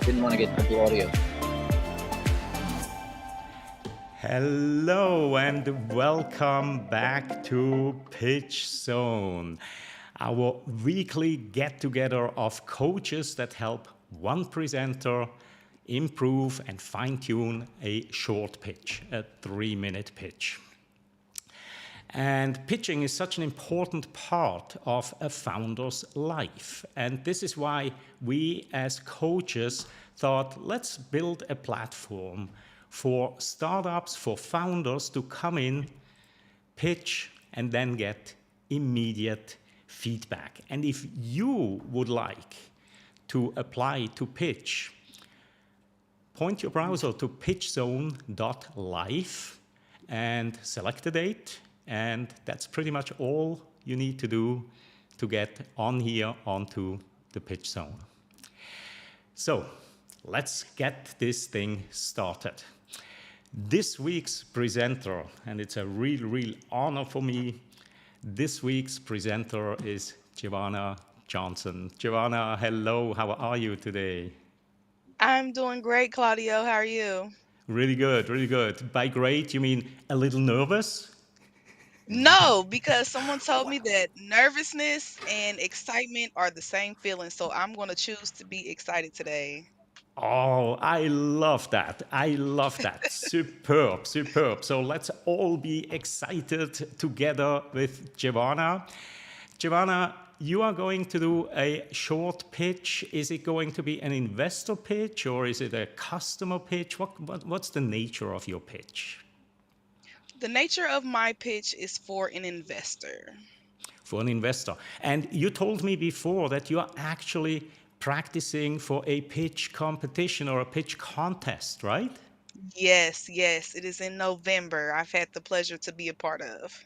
Didn't want to get double audio. Hello and welcome back to PitchZone, our weekly get-together of coaches that help one presenter improve and fine-tune a short pitch, a 3-minute pitch. And pitching is such an important part of a founder's life. And this is why we as coaches thought, let's build a platform for startups, for founders to come in, pitch, and then get immediate feedback. And if you would like to apply to pitch, point your browser to pitchzone.live and select a date. And that's pretty much all you need to do to get on here onto the pitch zone. So let's get this thing started. This week's presenter, and it's a real honor for me, this week's presenter is Jevona Johnson. Jevona, hello, how are you today? I'm doing great, Claudio. How are you? Really good, really good. By great, you mean a little nervous? No, because someone told me that nervousness and excitement are the same feeling, so I'm going to choose to be excited today. Oh, I love that. I love that. Superb, superb. So let's all be excited together with Jevona. Jevona, you are going to do a short pitch. Is it going to be an investor pitch or is it a customer pitch? What's the nature of your pitch? The nature of my pitch is for an investor. For an investor. And you told me before that you are actually practicing for a pitch competition or a pitch contest, right? Yes, it is in November. I've had the pleasure to be a part of.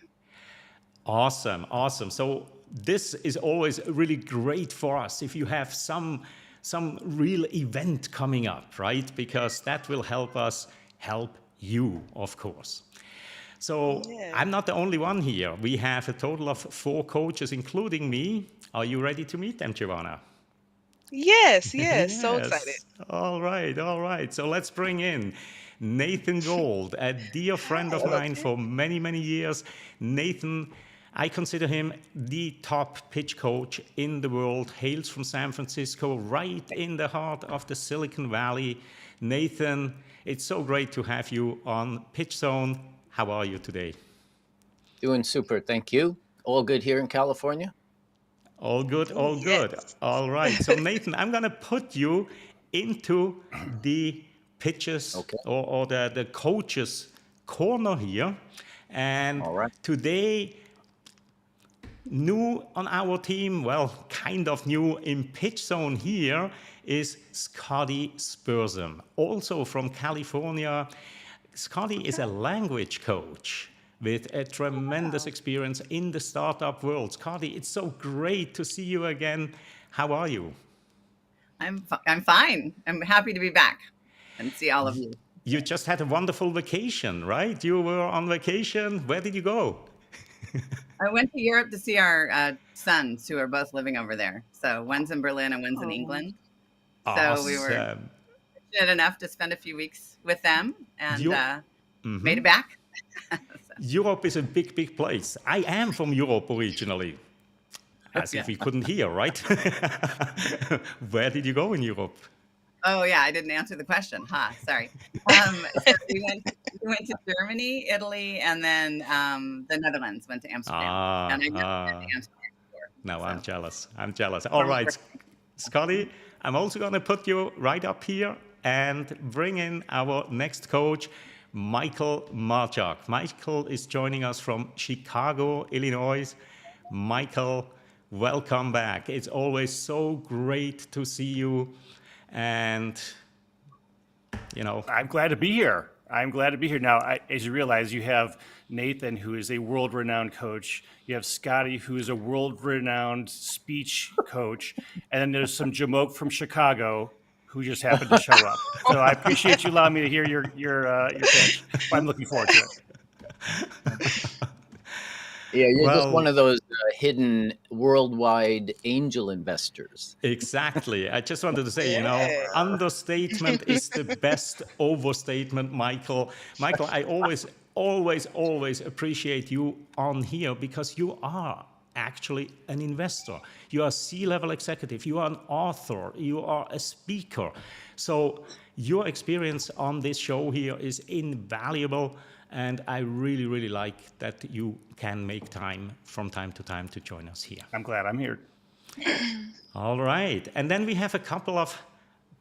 Awesome, awesome. So this is always really great for us if you have some real event coming up, right? Because that will help us help you, of course. So Yeah. I'm not the only one here. We have a total of 4 coaches, including me. Are you ready to meet them, Jevona? Yes, so excited. Yes. All right. So let's bring in Nathan Gold, a dear friend of mine for many years. Nathan, I consider him the top pitch coach in the world, hails from San Francisco, right in the heart of the Silicon Valley. Nathan, it's so great to have you on PitchZone. How are you today? Doing super, thank you. All good here in California? All good, all good. Yes. All right. So Nathan, I'm going to put you into the pitches Okay. or the coaches corner here. And All right. today, new on our team, well, kind of new in Pitch Zone here, is Scotty Spursum, also from California. Scotty is a language coach with a tremendous experience in the startup world. Scotty, it's so great to see you again. How are you? I'm fine. I'm happy to be back and see all of you. You just had a wonderful vacation, right? You were on vacation. Where did you go? I went to Europe to see our sons who are both living over there. So one's in Berlin and one's in England. So we were fortunate enough to spend a few weeks with them and made it back. Europe is a big place. I am from Europe originally. As if we couldn't hear, right? Where did you go in Europe? Oh, yeah, I didn't answer the question. Sorry. So we went to Germany, Italy, and then the Netherlands, went to Amsterdam. And I never been to Amsterdam before. No, so. I'm jealous. All right, Scotty, I'm also going to put you right up here and bring in our next coach, Michael Marchak. Michael is joining us from Chicago, Illinois. Michael, welcome back. It's always so great to see you. And, I'm glad to be here. Now, as you realize, you have Nathan, who is a world-renowned coach. You have Scotty, who is a world-renowned speech coach. And then there's some jamoke from Chicago who just happened to show up. So I appreciate you allowing me to hear your pitch. I'm looking forward to it. Yeah, you're just one of those hidden worldwide angel investors. Exactly. I just wanted to say, Yeah. understatement is the best overstatement, Michael. Michael, I always appreciate you on here because you are actually an investor. You are a C-level executive. You are an author. You are a speaker. So your experience on this show here is invaluable. And I really, really like that you can make time to time to join us here. I'm glad I'm here. All right. And then we have a couple of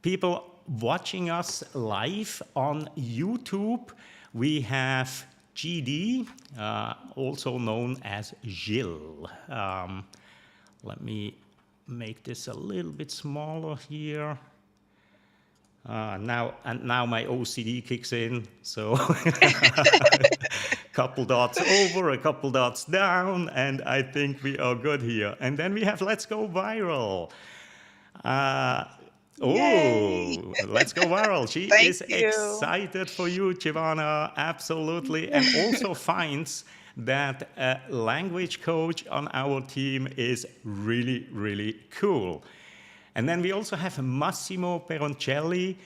people watching us live on YouTube. We have GD, also known as Gilles. Let me make this a little bit smaller here. Now my OCD kicks in, so couple dots over, a couple dots down, and I think we are good here. And then we have Let's Go Viral. Yay. Let's Go Viral. She Thank is you. excited for you, Jevona, absolutely, and also finds that a language coach on our team is really, really cool. And then we also have Massimo Peroncelli.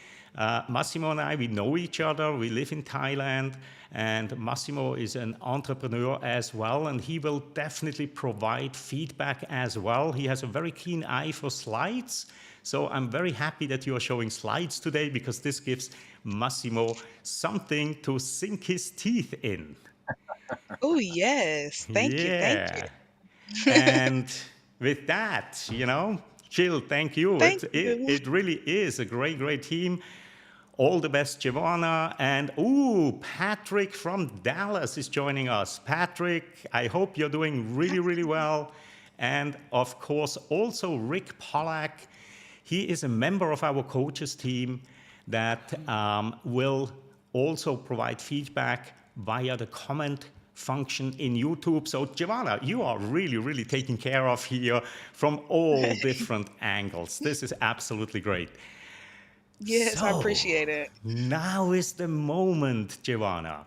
Massimo and I, we know each other. We live in Thailand. And Massimo is an entrepreneur as well. And he will definitely provide feedback as well. He has a very keen eye for slides. So I'm very happy that you are showing slides today because this gives Massimo something to sink his teeth in. Oh, yes. Thank you. Thank Yeah. you. And with that, Jill, thank you. Thank It, it, you. it really is a great, great team. All the best, Jevona. And Patrick from Dallas is joining us. Patrick, I hope you're doing really, really well. And of course, also Rick Pollack. He is a member of our coaches team that will also provide feedback via the comment function in YouTube. So, Jevona, you are really, really taken care of here from all different angles. This is absolutely great. Yes, I So, appreciate it. now is the moment, Jevona.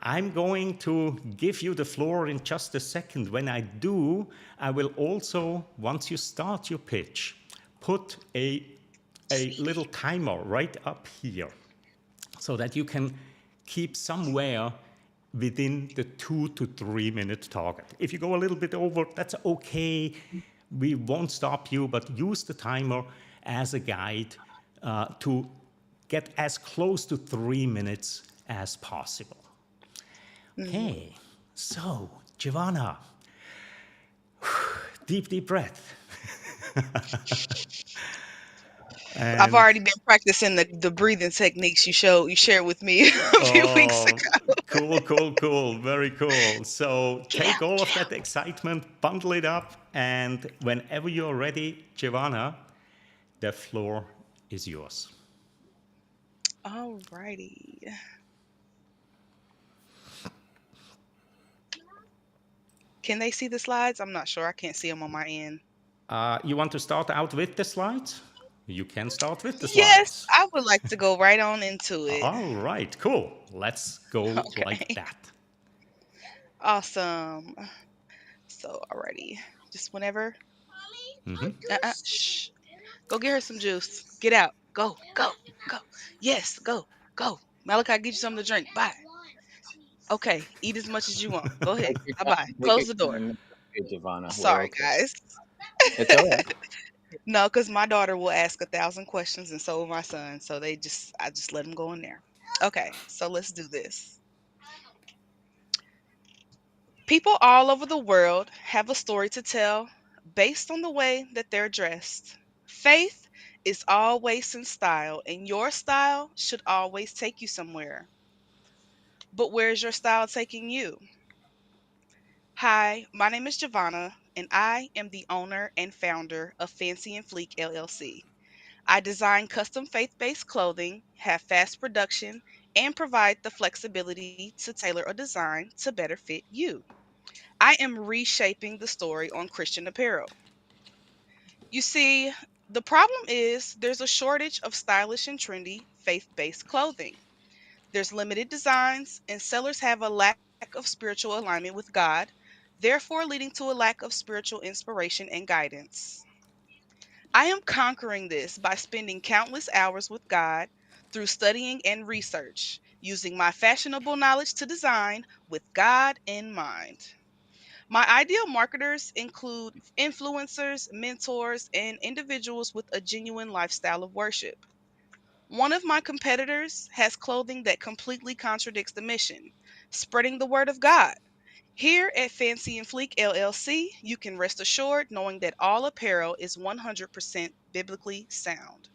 I'm going to give you the floor in just a second. When I do, I will also, once you start your pitch, put a little timer right up here so that you can keep somewhere within the 2 to 3 minute target. If you go a little bit over, that's okay. We won't stop you, but use the timer as a guide to get as close to 3 minutes as possible. Okay, so Jevona, deep breath. I've And already been practicing the breathing techniques you shared with me a few weeks oh, ago. cool, very cool. So Get take out, all get of that excitement, bundle it up, and whenever you're ready, Jevona, the floor is yours. out. Alrighty. Can they see the slides? I'm not sure. I can't see them on my end. You want to start out with the slides? You can start with the Yes, slides. I would like to go right on into it. All right, cool. Let's go like Okay. that. Awesome. So, alrighty. Just whenever. Shh. Go get her some juice. Get out. Go, go, go. Yes, go, go. Malachi, get you something to drink. Bye. Okay, eat as much as you want. Go ahead. Take your Bye time. bye. Take your Close the door. time. Okay, Jevona, we're Sorry, okay. guys. It's all right. No, because my daughter will ask 1,000 questions, and so will my son. So I just let them go in there. Okay, so let's do this. People all over the world have a story to tell based on the way that they're dressed. Faith is always in style, and your style should always take you somewhere. But where's your style taking you? Hi, my name is Jevona, and I am the owner and founder of Fancy N Fleek LLC. I design custom faith based clothing, have fast production, and provide the flexibility to tailor a design to better fit you. I am reshaping the story on Christian apparel. You see, the problem is there's a shortage of stylish and trendy faith based clothing. There's limited designs, and sellers have a lack of spiritual alignment with God. therefore leading to a lack of spiritual inspiration and guidance. I am conquering this by spending countless hours with God through studying and research, using my fashionable knowledge to design with God in mind. My ideal marketers include influencers, mentors, and individuals with a genuine lifestyle of worship. One of my competitors has clothing that completely contradicts the mission, spreading the word of God. Here at Fancy and Fleek LLC, you can rest assured knowing that all apparel is 100% biblically sound.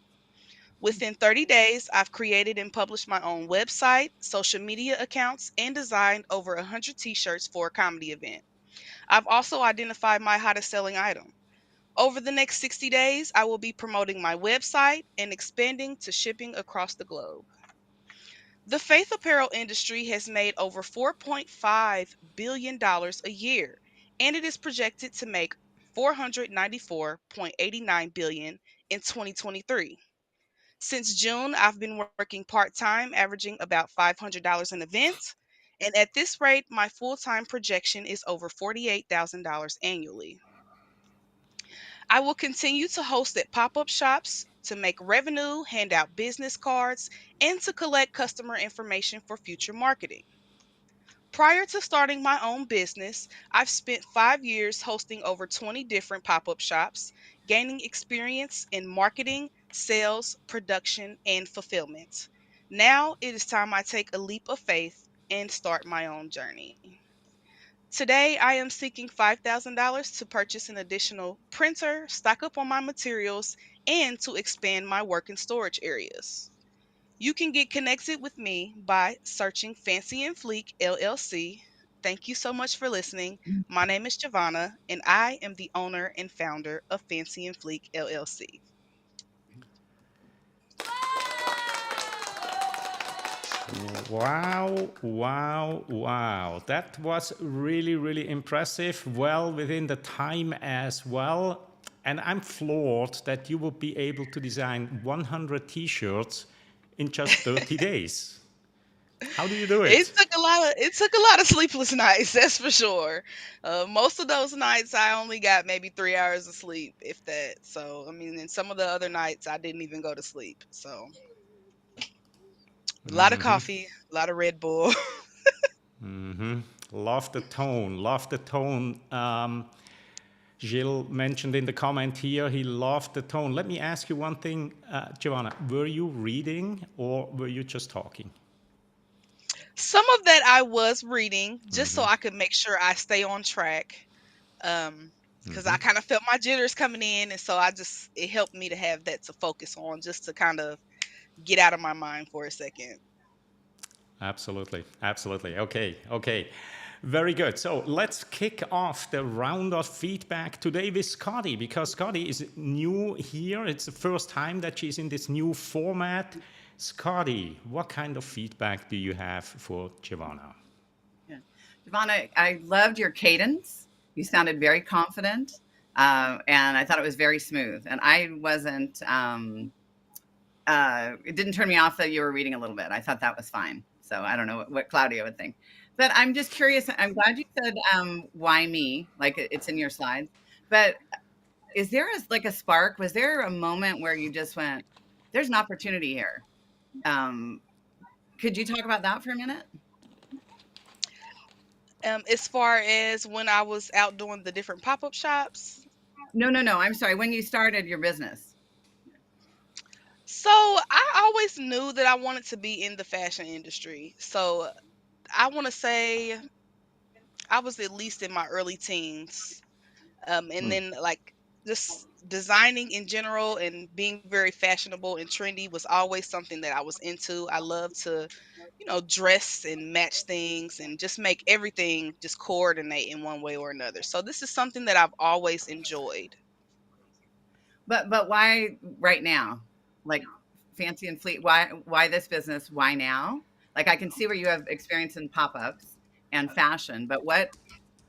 Within 30 days, I've created and published my own website, social media accounts, and designed over 100 t shirts for a comedy event. I've also identified my hottest selling item. Over the next 60 days, I will be promoting my website and expanding to shipping across the globe. The faith apparel industry has made over $4.5 billion a year, and it is projected to make 494.89 billion in 2023. Since June, I've been working part-time, averaging about $500 an event, and at this rate, my full-time projection is over $48,000 annually. I will continue to host at pop up shops to make revenue, hand out business cards, and to collect customer information for future marketing. Prior to starting my own business, I've spent 5 years hosting over 20 different pop up shops, gaining experience in marketing, sales, production, and fulfillment. Now it is time I take a leap of faith and start my own journey. Today, I am seeking $5,000 to purchase an additional printer, stock up on my materials, and to expand my work and storage areas. You can get connected with me by searching Fancy and Fleek LLC. Thank you so much for listening. My name is Jevona, and I am the owner and founder of Fancy and Fleek LLC. Wow, wow, wow. That was really, really impressive. Well, within the time as well. And I'm floored that you will be able to design 100 t-shirts in just 30 days. How do you do It it? took a lot of sleepless nights, that's for sure. Most of those nights I only got maybe 3 hours of sleep, if that. So I mean, and some of the other nights I didn't even go to sleep. So a lot of coffee, a lot of Red Bull. Love the tone, love the tone. Gilles mentioned in the comment here he loved the tone. Let me ask you one thing, Giovanna. Were you reading or were you just talking? Some of that I was reading just so I could make sure I stay on track. Because I kind of felt my jitters coming in, and so it helped me to have that to focus on, just to kind of get out of my mind for a second. Absolutely, absolutely. Okay, okay. Very good. So let's kick off the round of feedback today with Scotty, because Scotty is new here. It's the first time that she's in this new format. Scotty, what kind of feedback do you have for Jevona? Yeah. Jevona, I loved your cadence. You sounded very confident, and I thought it was very smooth. And I wasn't, it didn't turn me off that you were reading a little bit. I thought that was fine. So I don't know what Claudia would think. But I'm just curious. I'm glad you said, why me? Like it's in your slides. But is there like a spark? Was there a moment where you just went, there's an opportunity here? Could you talk about that for a minute? As far as when I was out doing the different pop-up shops. No. I'm sorry. When you started your business. So I always knew that I wanted to be in the fashion industry. So I want to say I was at least in my early teens. And then like just designing in general and being very fashionable and trendy was always something that I was into. I love to, dress and match things and just make everything just coordinate in one way or another. So this is something that I've always enjoyed. But why right now? Like Fancy and Fleet, why this business? Why now? Like I can see where you have experience in pop-ups and fashion, but what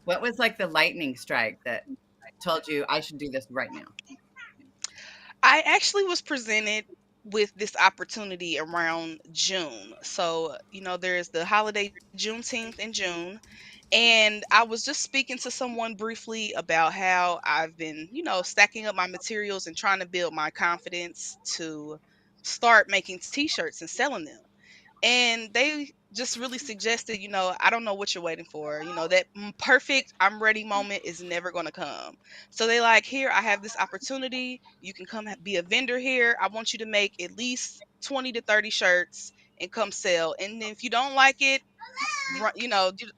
was like the lightning strike that told you I should do this right now? I actually was presented with this opportunity around June. So, there's the holiday Juneteenth in June, And I was just speaking to someone briefly about how I've been, stacking up my materials and trying to build my confidence to start making t-shirts and selling them. And they just really suggested, I don't know what you're waiting for. That perfect I'm ready moment is never going to come. So they like, here, I have this opportunity. You can come be a vendor here. I want you to make at least 20 to 30 shirts and come sell. And then if you don't like it,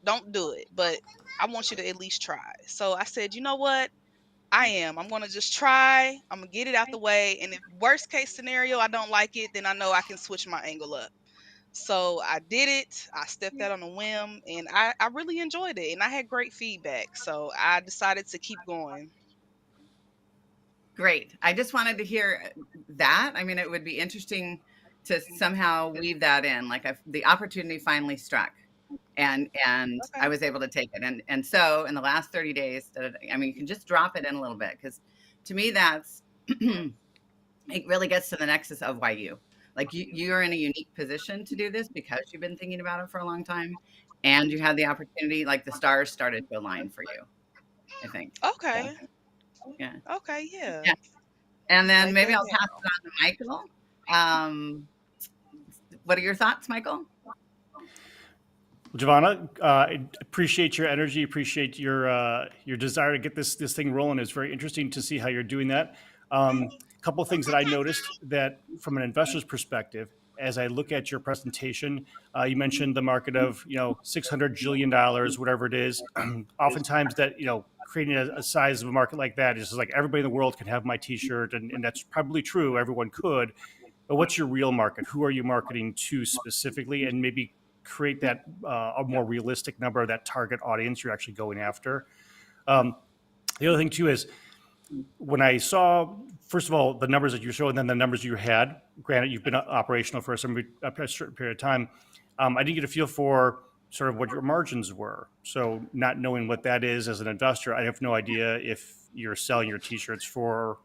don't do it. But I want you to at least try. So I said, you know what? I'm going to just try. I'm going to get it out the way. And if worst case scenario, I don't like it, then I know I can switch my angle up. So I did it. I stepped out on a whim and I really enjoyed it and I had great feedback. So I decided to keep going. Great. I just wanted to hear that. I mean, it would be interesting to somehow weave that in. Like the opportunity finally struck, and I Okay. was able to take it. And so in the last 30 days, I mean, you can just drop it in a little bit, because to me that's it really gets to the nexus of why like you're in a unique position to do this because you've been thinking about it for a long time, and you had the opportunity. Like the stars started to align for you, I think. So Okay. yeah. Okay. Yeah. Yeah. And then Write maybe that I'll pass down. it on to Michael. Um, what are your thoughts, Michael? Jevona, I appreciate your energy. Appreciate your desire to get this thing rolling. It's very interesting to see how you're doing that. A couple of things that I noticed that from an investor's perspective, as I look at your presentation, you mentioned the market of $600 billion, whatever it is. Oftentimes, that creating a size of a market like that is just like everybody in the world can have my T-shirt, and that's probably true. Everyone could, but what's your real market? Who are you marketing to specifically, and maybe create that a more realistic number of that target audience you're actually going after. Um, the other thing too is when I saw, first of all, the numbers that you showed, and then the numbers you had. Granted, you've been operational for a certain period of time. I didn't get a feel for sort of what your margins were. So, not knowing what that is as an investor, I have no idea if you're selling your T-shirts for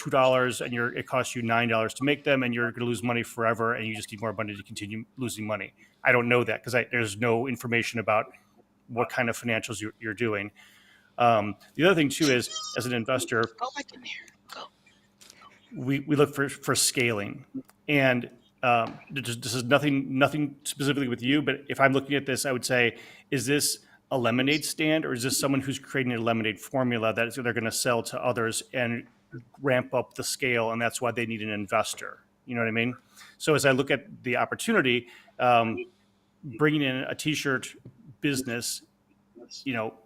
$2 and it costs you $9 to make them, and you're going to lose money forever, and you just need more money to continue losing money. I don't know that because there's no information about what kind of financials you're doing. The other thing too is, as an investor, Go back in there. Go. we look for scaling, and this is nothing specifically with you, but if I'm looking at this, I would say, is this a lemonade stand, or is this someone who's creating a lemonade formula that they're going to sell to others and ramp up the scale, and that's why they need an investor? You know what I mean? So as I look at the opportunity, bringing in a t-shirt business,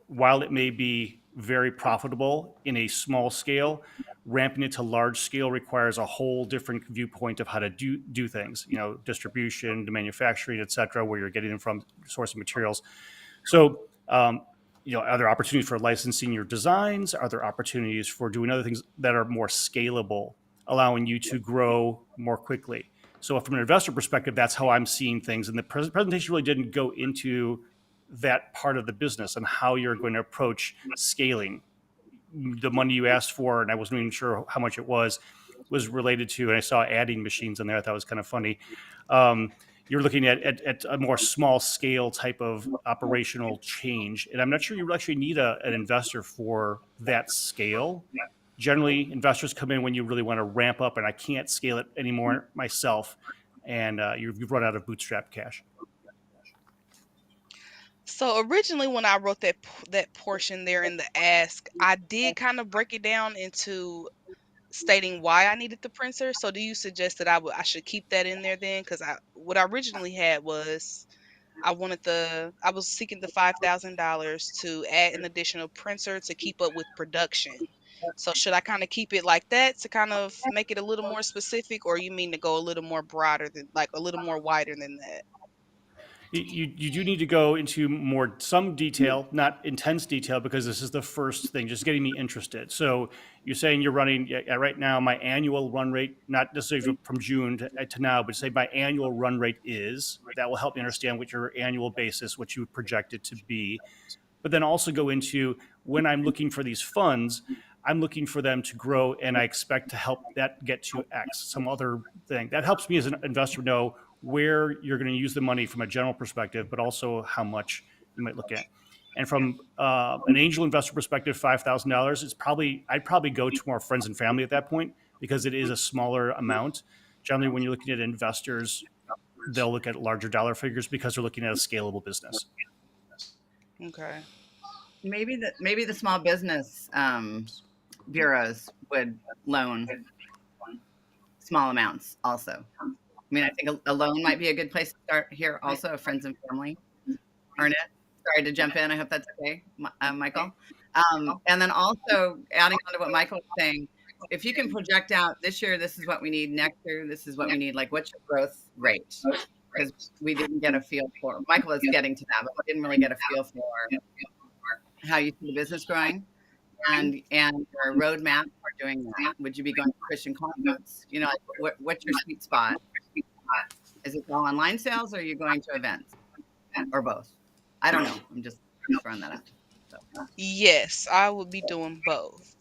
while it may be very profitable in a small scale, ramping it to large scale requires a whole different viewpoint of how to do things, distribution, the manufacturing, et cetera, where you're getting them from, sourcing materials. So, are there opportunities for licensing your designs? Are there opportunities for doing other things that are more scalable, allowing you to grow more quickly? So, from an investor perspective, that's how I'm seeing things. And the presentation really didn't go into that part of the business and how you're going to approach scaling. The money you asked for, and I wasn't even sure how much it was related to, and I saw adding machines in there. I thought it was kind of funny. You're looking at a more small scale type of operational change, and I'm not sure you actually need an investor for that scale. Generally, investors come in when you really want to ramp up, and I can't scale it anymore myself, and you've run out of bootstrap cash. So originally when I wrote that portion there in the ask, I did kind of break it down into stating why I needed the printer. So do you suggest that I should keep that in there then? Because what I originally had was I was seeking the $5,000 to add an additional printer to keep up with production. So should I kind of keep it like that to kind of make it a little more specific, or you mean to go a little more broader than, like a little more wider than that? You do need to go into some detail, not intense detail, because this is the first thing, just getting me interested. So you're saying you're running right now. My annual run rate, not necessarily from June to now, but say my annual run rate is. That will help me understand what your annual basis, what you project it to be. But then also go into, when I'm looking for these funds, I'm looking for them to grow, and I expect to help that get to X, some other thing. That helps me as an investor know where you're going to use the money from a general perspective, but also how much you might look at. And from an angel investor perspective, $5,000 is I'd probably go to more friends and family at that point because it is a smaller amount. Generally, when you're looking at investors, they'll look at larger dollar figures because they're looking at a scalable business. Okay. Maybe the small business bureaus would loan small amounts also. I mean, I think a loan might be a good place to start here also, friends and family. Arnett, sorry to jump in. I hope that's okay, Michael. And then also adding on to what Michael was saying, if you can project out this year, this is what we need, next year, this is what we need, like what's your growth rate? Because we didn't get a feel for, Michael was getting to that, but we didn't really get a feel for how you see the business growing and your roadmap for doing that. Would you be going to Christian conference? You know, like what's your sweet spot? Is it all online sales or are you going to events or both? I don't know. I'm just throwing that out. So. Yes, I would be doing both.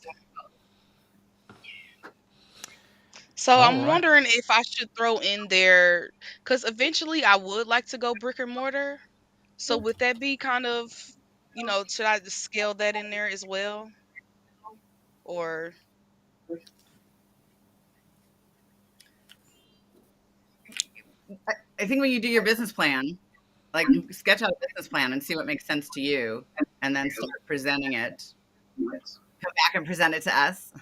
So I'm wondering if I should throw in there, because eventually I would like to go brick and mortar. So would that be kind of, should I just scale that in there as well? Or I think when you do your business plan, like sketch out a business plan and see what makes sense to you, and then start presenting it. Come back and present it to us,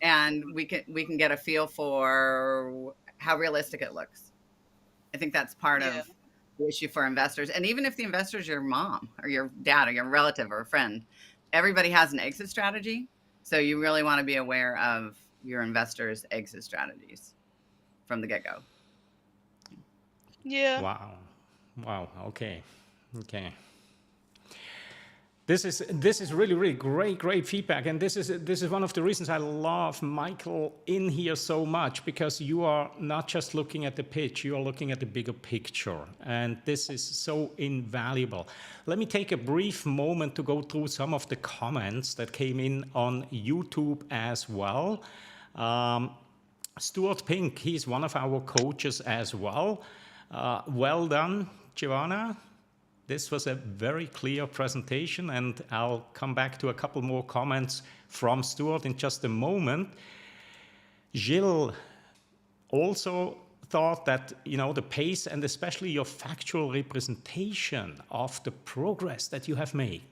and we can get a feel for how realistic it looks. I think that's part of the issue for investors. And even if the investor is your mom or your dad or your relative or a friend, everybody has an exit strategy. So you really want to be aware of your investors' exit strategies from the get-go. Yeah. Wow. Okay. This is really great feedback, and this is one of the reasons I love Michael in here so much, because you are not just looking at the pitch, you are looking at the bigger picture, and this is so invaluable. Let me take a brief moment to go through some of the comments that came in on YouTube as well. Stuart Pink, he's one of our coaches as well. Well done, Jevona. This was a very clear presentation, and I'll come back to a couple more comments from Stuart in just a moment. Gilles also thought that, the pace and especially your factual representation of the progress that you have made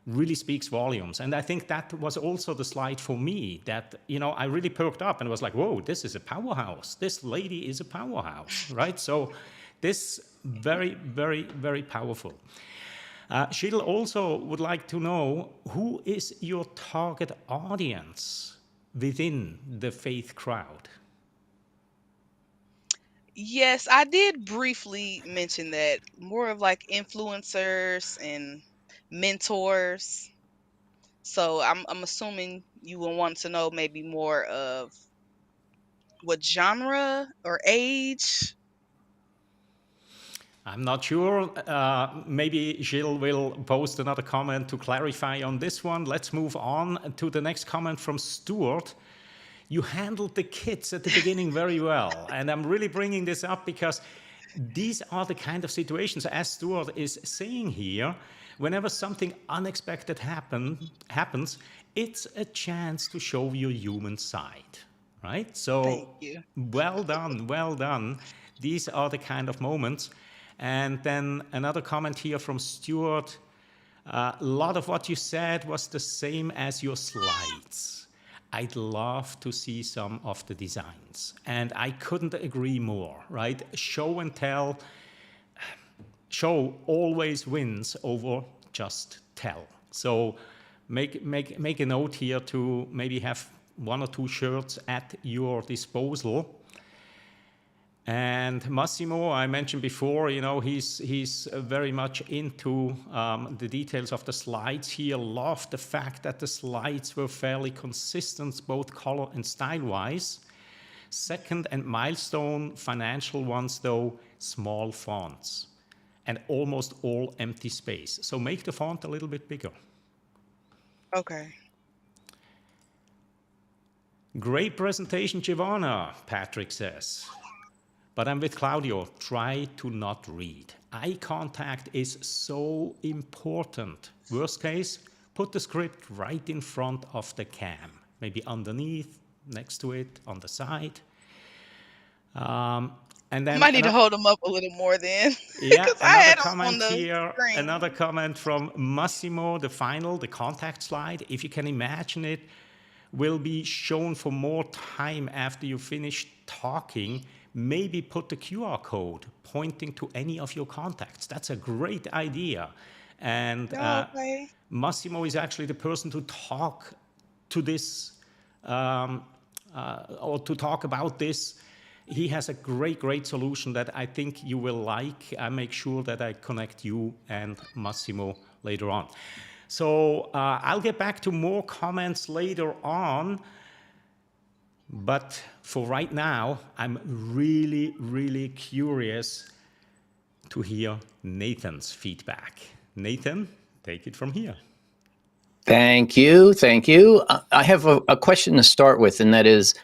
really speaks volumes. And I think that was also the slide for me that, I really perked up and was like, whoa, this is a powerhouse. This lady is a powerhouse, right? So this very powerful. Gilles also would like to know, who is your target audience within the faith crowd? Yes, I did briefly mention that. More of like influencers and mentors. So I'm assuming you will want to know maybe more of what genre or age. I'm not sure. Maybe Gilles will post another comment to clarify on this one. Let's move on to the next comment from Stuart. You handled the kids at the beginning very well. And I'm really bringing this up because these are the kind of situations, as Stuart is saying here, whenever something unexpected happens, it's a chance to show your human side, right? So Thank you. well done. These are the kind of moments. And then another comment here from Stuart. A lot of what you said was the same as your slides. I'd love to see some of the designs. And I couldn't agree more, right? Show and tell. Show always wins over just tell. So make a note here to maybe have 1 or 2 shirts at your disposal. And Massimo, I mentioned before, he's very much into the details of the slides here. Loved the fact that the slides were fairly consistent, both color and style-wise. Second, and milestone financial ones, though, small fonts. And almost all empty space. So make the font a little bit bigger. Okay. Great presentation, Jevona, Patrick says. But I'm with Claudio. Try to not read. Eye contact is so important. Worst case, put the script right in front of the cam, maybe underneath, next to it, on the side. And I then might need to hold them up a little more then, yeah, because I another had them on comment the here, screen. another comment from Massimo, the contact slide, if you can imagine it, will be shown for more time after you finish talking. Maybe put the QR code pointing to any of your contacts. That's a great idea. And Okay. Massimo is actually the person to talk to this or to talk about this. He has a great solution that I think you will like. I make sure that I connect you and Massimo later on. So I'll get back to more comments later on. But for right now, I'm really curious to hear Nathan's feedback. Nathan, take it from here. Thank you. Thank you. I have a question to start with, and that is,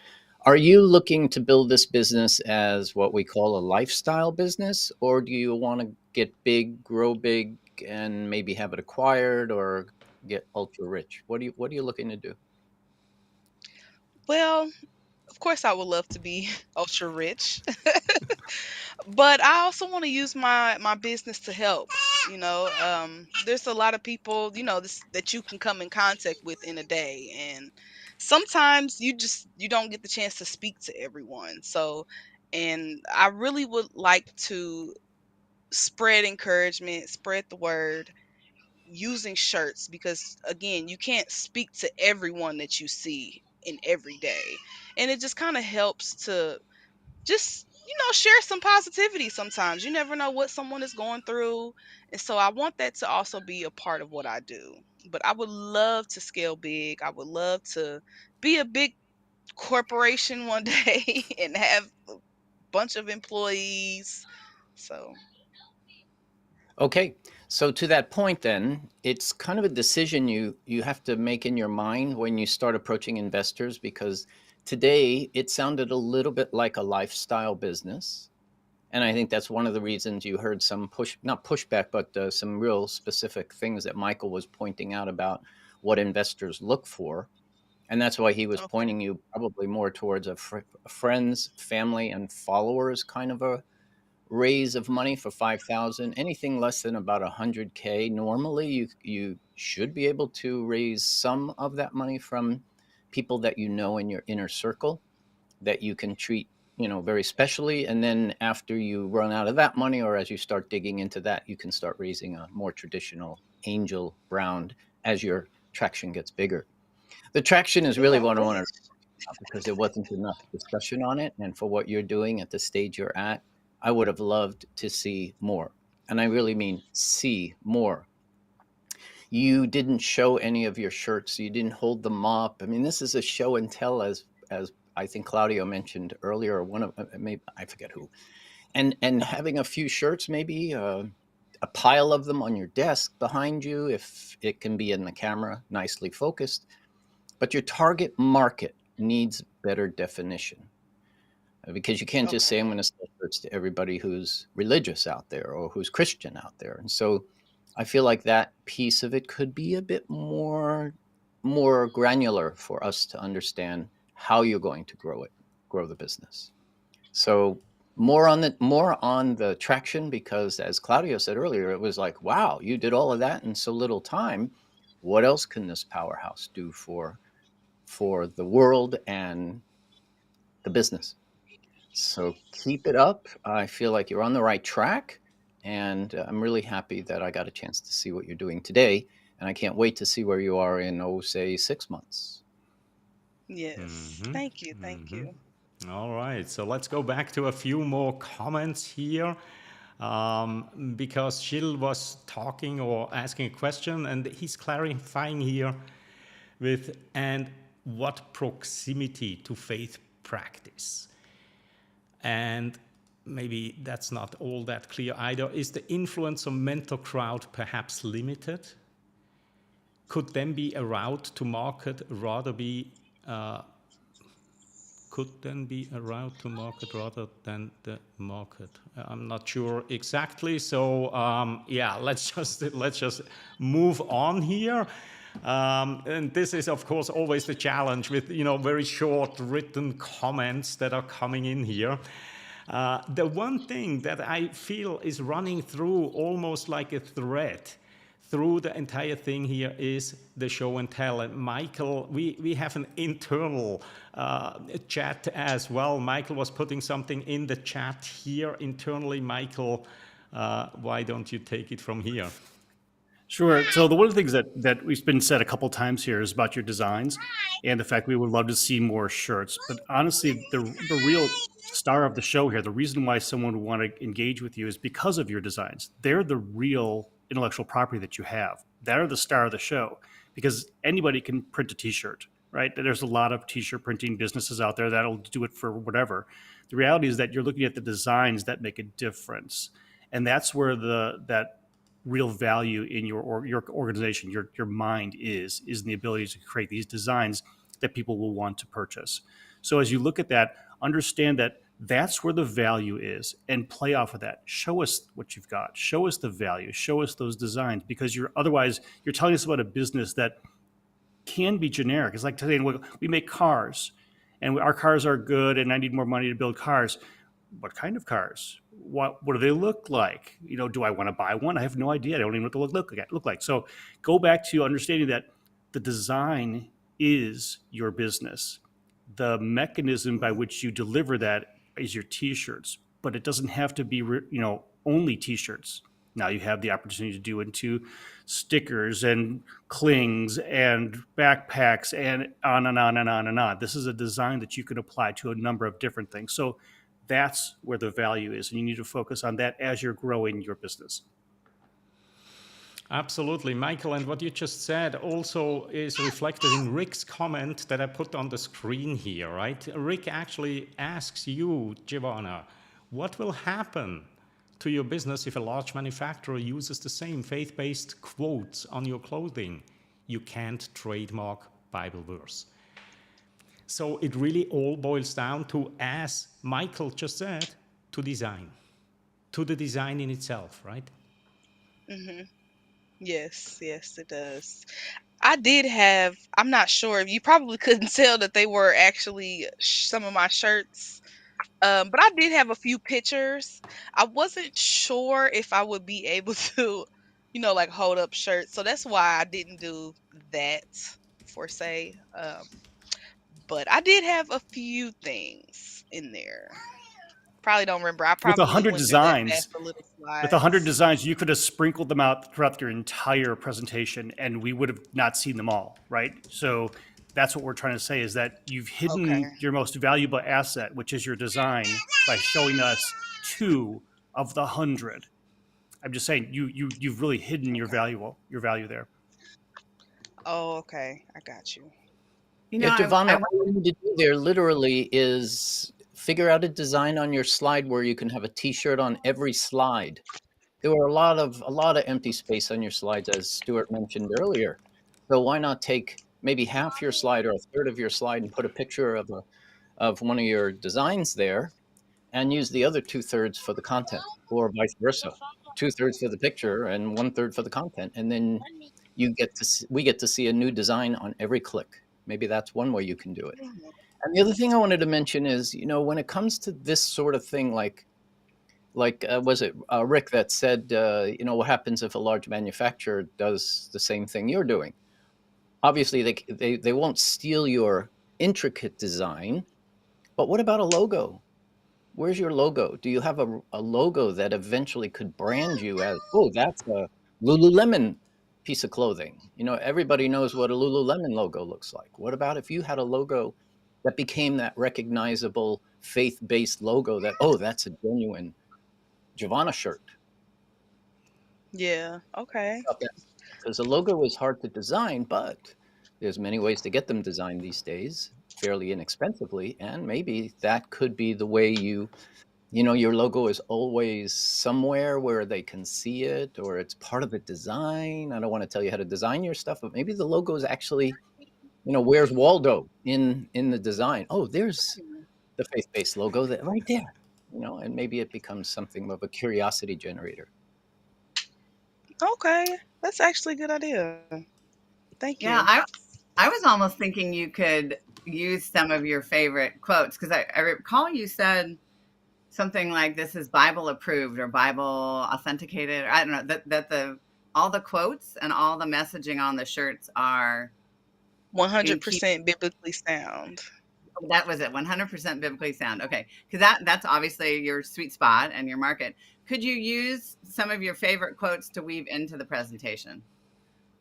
are you looking to build this business as what we call a lifestyle business, or do you want to get big, grow big, and maybe have it acquired or get ultra rich? What are you looking to do? Well, of course, I would love to be ultra rich, but I also want to use my business to help. There's a lot of people, that you can come in contact with in a day, and sometimes you don't get the chance to speak to everyone. So, and I really would like to spread encouragement, spread the word using shirts, because again, you can't speak to everyone that you see in every day. And it just kind of helps to just share some positivity. Sometimes you never know what someone is going through, and so I want that to also be a part of what I do. But I would love to scale big. I would love to be a big corporation one day and have a bunch of employees. So Okay, so to that point, then it's kind of a decision you have to make in your mind when you start approaching investors, because today it sounded a little bit like a lifestyle business. And I think that's one of the reasons you heard some not pushback, but some real specific things that Michael was pointing out about what investors look for. And that's why he was okay. pointing you probably more towards a friends, family, and followers kind of a raise of money for 5,000. Anything less than about 100K, normally you should be able to raise some of that money from people that you know in your inner circle that you can treat, very specially. And then after you run out of that money, or as you start digging into that, you can start raising a more traditional angel round as your traction gets bigger. The traction is Ooh, really I what I want to, wish. because there wasn't enough discussion on it. And for what you're doing at the stage you're at, I would have loved to see more. And I really mean see more. You didn't show any of your shirts. You didn't hold them up. I mean, this is a show and tell, as I think Claudio mentioned earlier, one of maybe I forget who, and having a few shirts, maybe a pile of them on your desk behind you, if it can be in the camera, nicely focused. But your target market needs better definition, because you can't just say, I'm Okay. going to sell shirts to everybody who's religious out there or who's Christian out there. And so I feel like that piece of it could be a bit more granular for us to understand how you're going to grow the business. So more on the traction, because as Claudio said earlier, it was like, wow, you did all of that in so little time. What else can this powerhouse do for the world and the business? So keep it up. I feel like you're on the right track, and I'm really happy that I got a chance to see what you're doing today, and I can't wait to see where you are in, say, 6 months. Yes. Thank you. Thank you. All right, so let's go back to a few more comments here. Because Gilles was talking or asking a question, and he's clarifying here with, and what proximity to faith practice? And maybe that's not all that clear either. Is the influence of mentor crowd perhaps limited? Could then be a route to market rather be could then be a route to market rather than the market. I'm not sure exactly. So yeah, let's just move on here. And this is, of course, always the challenge with very short written comments that are coming in here. The one thing that I feel is running through almost like a thread through the entire thing here is the show and tell. And Michael, we have an internal chat as well. Michael was putting something in the chat here internally. Michael, why don't you take it from here? Sure. So one of the things that we've been said a couple times here is about your designs and the fact we would love to see more shirts. But honestly, the real star of the show here, the reason why someone would want to engage with you is because of your designs. They're the real intellectual property that you have. They're the star of the show because anybody can print a t-shirt, right? There's a lot of t-shirt printing businesses out there that'll do it for whatever. The reality is that you're looking at the designs that make a difference. And that's where that real value in your organization, your mind is in the ability to create these designs that people will want to purchase. So as you look at that, understand that that's where the value is and play off of that. Show us what you've got. Show us the value. Show us those designs because otherwise you're telling us about a business that can be generic. It's like saying, well, we make cars and our cars are good and I need more money to build cars. What kind of cars? What do they look like? Do I want to buy one? I have no idea. I don't even know what they look like. So go back to understanding that the design is your business. The mechanism by which you deliver that is your t-shirts, but it doesn't have to be, only t-shirts. Now you have the opportunity to do into stickers and clings and backpacks and on and on and on and on. This is a design that you can apply to a number of different things. So that's where the value is. And you need to focus on that as you're growing your business. Absolutely, Michael. And what you just said also is reflected in Rick's comment that I put on the screen here, right? Rick actually asks you, Jevona, what will happen to your business if a large manufacturer uses the same faith-based quotes on your clothing? You can't trademark Bible verse. So it really all boils down to, as Michael just said, to design, to the design in itself, right? Mm-hmm. Yes, it does. I'm not sure, you probably couldn't tell that they were actually some of my shirts. But I did have a few pictures. I wasn't sure if I would be able to, like hold up shirts. So that's why I didn't do that for say. But I did have a few things in there. Probably don't remember. I With probably 100 went through that fast, designs, the little with 100 slides. designs, you could have sprinkled them out throughout your entire presentation and we would have not seen them all, right? So that's what we're trying to say is that you've Okay. hidden your most valuable asset, which is your design, by showing us 2 of the 100. I'm just saying you've really hidden your Okay. value there. Oh, okay. I got you. Yeah, I Jevona, went all you need to do there literally is figure out a design on your slide where you can have a t-shirt on every slide. There were a lot of empty space on your slides, as Stuart mentioned earlier. So why not take maybe half your slide or a third of your slide and put a picture of one of your designs there and use the other 2/3 for the content, or vice versa. 2/3 for the picture and 1/3 for the content. And then we get to see a new design on every click. Maybe that's one way you can do it. Mhm. And the other thing I wanted to mention is, when it comes to this sort of thing, was it Rick that said, what happens if a large manufacturer does the same thing you're doing? Obviously, they won't steal your intricate design, but what about a logo? Where's your logo? Do you have a logo that eventually could brand you as, oh, that's a Lululemon piece of clothing? Everybody knows what a Lululemon logo looks like. What about if you had a logo that became that recognizable faith-based logo that, oh, that's a genuine Jevona shirt? Yeah. Okay. Because a logo is hard to design, but there's many ways to get them designed these days, fairly inexpensively, and maybe that could be the way your logo is always somewhere where they can see it, or it's part of the design. I don't want to tell you how to design your stuff, but maybe the logo is actually, where's Waldo in the design? Oh, there's the faith-based logo that right there, and maybe it becomes something of a curiosity generator. Okay, that's actually a good idea. Thank Yeah, you. I was almost thinking you could use some of your favorite quotes, because I recall you said something like, this is Bible approved or Bible authenticated. I don't know, that the all the quotes and all the messaging on the shirts are in keep. 100% biblically sound. That was it. 100% biblically sound. Okay. Because that's obviously your sweet spot and your market. Could you use some of your favorite quotes to weave into the presentation?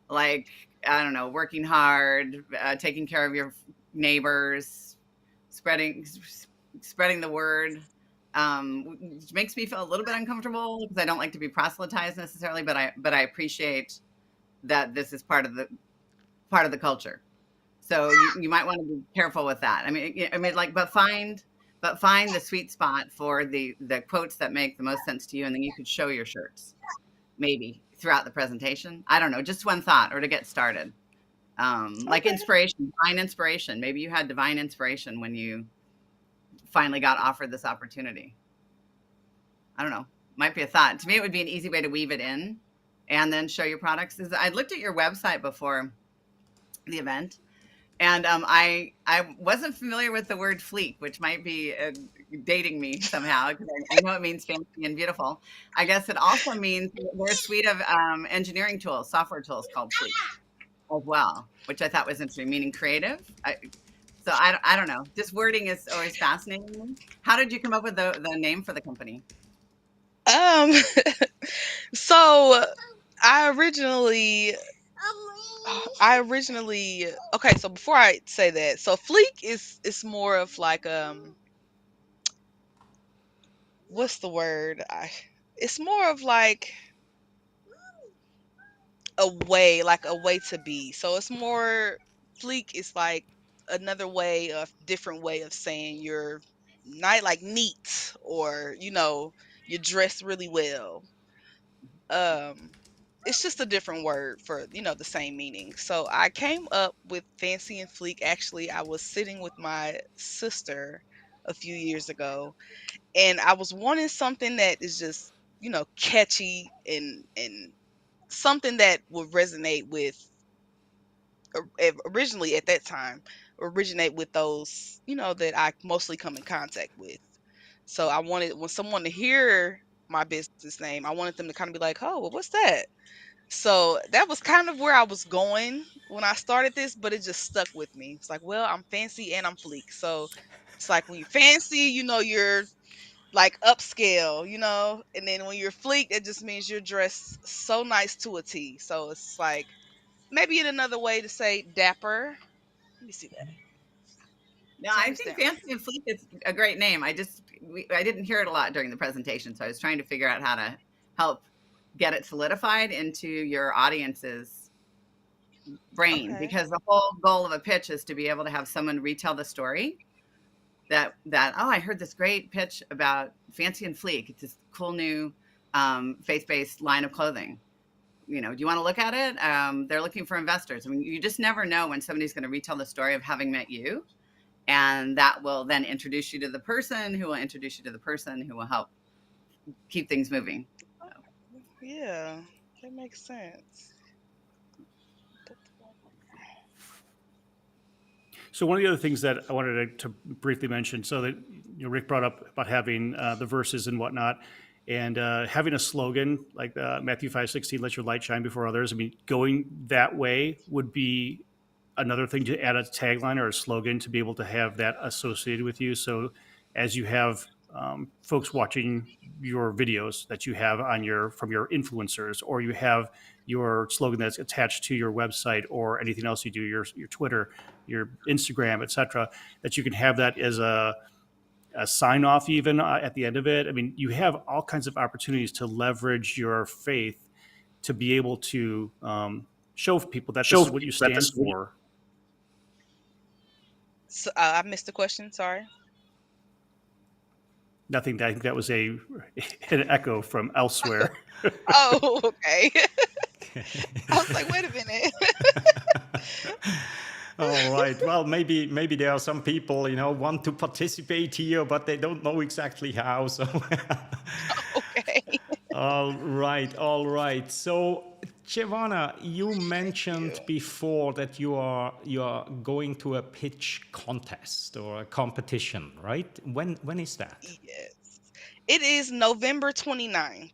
Like, I don't know, working hard, taking care of your neighbors, spreading the word. Which makes me feel a little bit uncomfortable because I don't like to be proselytized necessarily, but I appreciate that this is part of the culture. So you might want to be careful with that. I mean, like, but find the sweet spot for the quotes that make the most sense to you, and then you could show your shirts maybe throughout the presentation. I don't know, just one thought, or to get started. Like Okay. inspiration, divine inspiration. Maybe you had divine inspiration when you finally got offered this opportunity. I don't know. Might be a thought. To me, it would be an easy way to weave it in and then show your products. I looked at your website before the event, and I wasn't familiar with the word fleek, which might be dating me somehow, because I know it means fancy and beautiful. I guess it also means there's a suite of engineering tools, software tools called Fleek as well, which I thought was interesting, meaning creative. So I don't know. Just wording is always fascinating me. How did you come up with the name for the company? Um, so I originally okay, so before I say that, so Fleek is more of like what's the word? It's more of like a way to be. So it's more Fleek is like another way of different way of saying you're not like neat, or you dress really well. Um it's just a different word for the same meaning. So I came up with Fancy and Fleek. Actually, I was sitting with my sister a few years ago, and I was wanting something that is just catchy, and something that would resonate with originally at that time originate with those that I mostly come in contact with. So I wanted, when someone to hear my business name, I wanted them to kind of be like, oh, well, what's that? So that was kind of where I was going when I started this, but it just stuck with me. It's like, well, I'm fancy and I'm fleek. So it's like, when you're fancy, you're like upscale, and then when you're fleek, it just means you're dressed so nice to a T. So it's like maybe in another way to say dapper. Let me see that. No, Turn I this think down. Fancy and Fleek is a great name. I didn't hear it a lot during the presentation, so I was trying to figure out how to help get it solidified into your audience's brain, Okay. because the whole goal of a pitch is to be able to have someone retell the story that oh, I heard this great pitch about Fancy and Fleek. It's this cool new faith-based line of clothing. Do you want to look at it? They're looking for investors. I mean, you just never know when somebody's going to retell the story of having met you, and that will then introduce you to the person who will introduce you to the person who will help keep things moving. So. Yeah, that makes sense. So one of the other things that I wanted to briefly mention, so that Rick brought up about having the verses and whatnot, and having a slogan like Matthew 5:16, "Let your light shine before others." I mean, going that way would be another thing to add a tagline or a slogan to be able to have that associated with you. So as you have folks watching your videos that you have on from your influencers, or you have your slogan that's attached to your website or anything else you do, your Twitter, your Instagram, etc., that you can have that as a sign off even at the end of it. I mean, you have all kinds of opportunities to leverage your faith to be able to show people that this is what you stand for. So, I missed the question. Sorry. Nothing. I think that was an echo from elsewhere. Oh, okay. I was like, wait a minute. All right. Well, maybe there are some people, want to participate here, but they don't know exactly how. So, Okay. all right, all right. So, Jevona, you mentioned Yeah. before that you are going to a pitch contest or a competition, right? When is that? Yes. It is November 29th.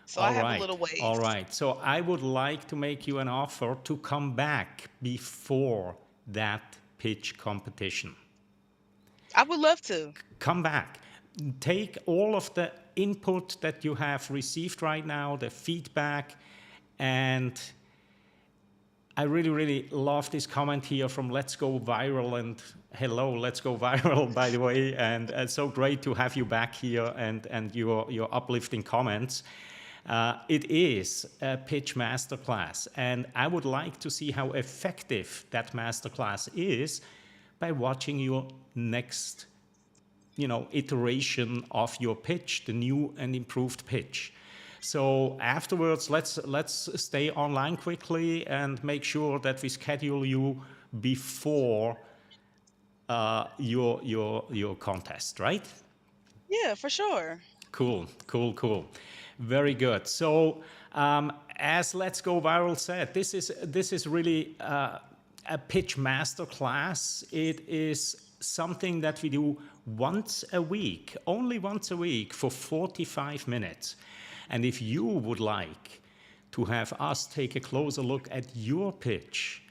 So I All have a right, little all ways. right. So I would like to make you an offer to come back before that pitch competition. I would love to. Come back. Take all of the input that you have received right now, the feedback, and I really, really love this comment here from Let's Go Viral. And hello, Let's Go Viral, by the way. And it's so great to have you back here and your uplifting comments. It is a pitch masterclass, and I would like to see how effective that masterclass is by watching your next iteration of your pitch, the new and improved pitch. So afterwards, let's stay online quickly and make sure that we schedule you before your contest, right? Yeah, for sure. Cool, cool, cool. Very good. So, as Let's Go Viral said, this is really a pitch masterclass. It is something that we do once a week, only once a week for 45 minutes. And if you would like to have us take a closer look at your pitch,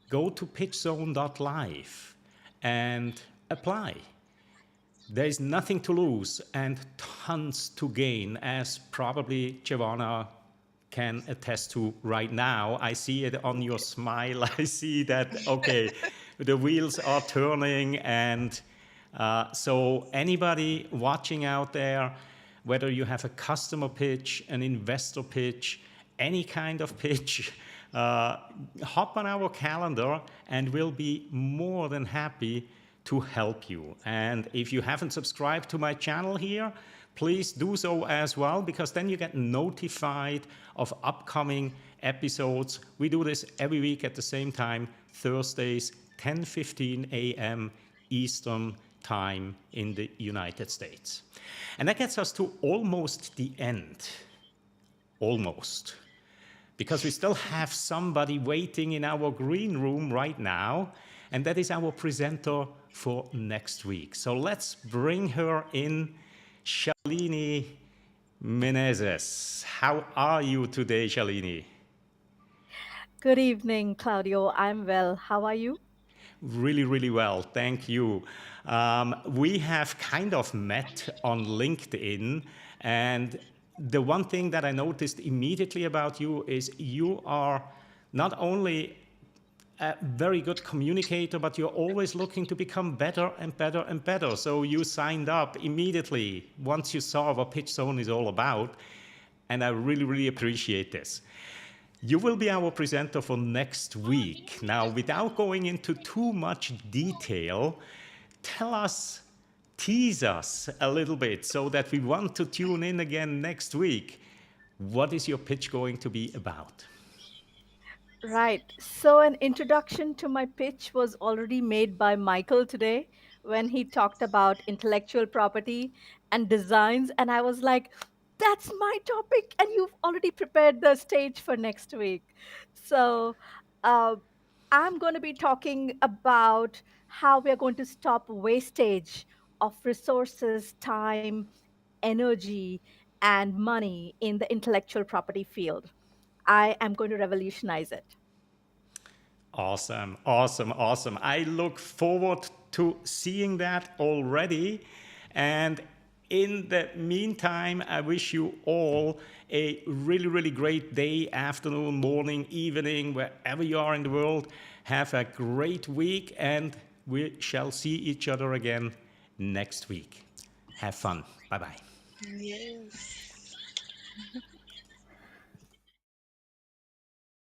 go to pitchzone.live and apply. There is nothing to lose and tons to gain, as probably Jevona can attest to right now. I see it on your smile. I see that, okay, the wheels are turning. And so anybody watching out there, whether you have a customer pitch, an investor pitch, any kind of pitch, hop on our calendar and we'll be more than happy to help you. And if you haven't subscribed to my channel here, please do so as well, because then you get notified of upcoming episodes. We do this every week at the same time, Thursdays, 10:15 a.m. Eastern Time in the United States. And that gets us to almost the end. Almost. Because we still have somebody waiting in our green room right now, and that is our presenter for next week. So let's bring her in, Shalini Menezes. How are you today, Shalini? Good evening, Claudio. I'm well. How are you? Really, really well. Thank you. We have kind of met on LinkedIn, and the one thing that I noticed immediately about you is you are not only a very good communicator, but you're always looking to become better and better and better. So you signed up immediately once you saw what PitchZone is all about, and I really, really appreciate this. You will be our presenter for next week. Now, without going into too much detail, tell us, tease us a little bit so that we want to tune in again next week. What is your pitch going to be about? Right. So, an introduction to my pitch was already made by Michael today when he talked about intellectual property and designs. And I was like, that's my topic. And you've already prepared the stage for next week. So, uh, I'm going to be talking about how we're going to stop wastage of resources, time, energy, and money in the intellectual property field. I am going to revolutionize it. Awesome, awesome, awesome. I look forward to seeing that already. And in the meantime, I wish you all a really, really great day, afternoon, morning, evening, wherever you are in the world. Have a great week, and we shall see each other again next week. Have fun. Bye-bye. Yes.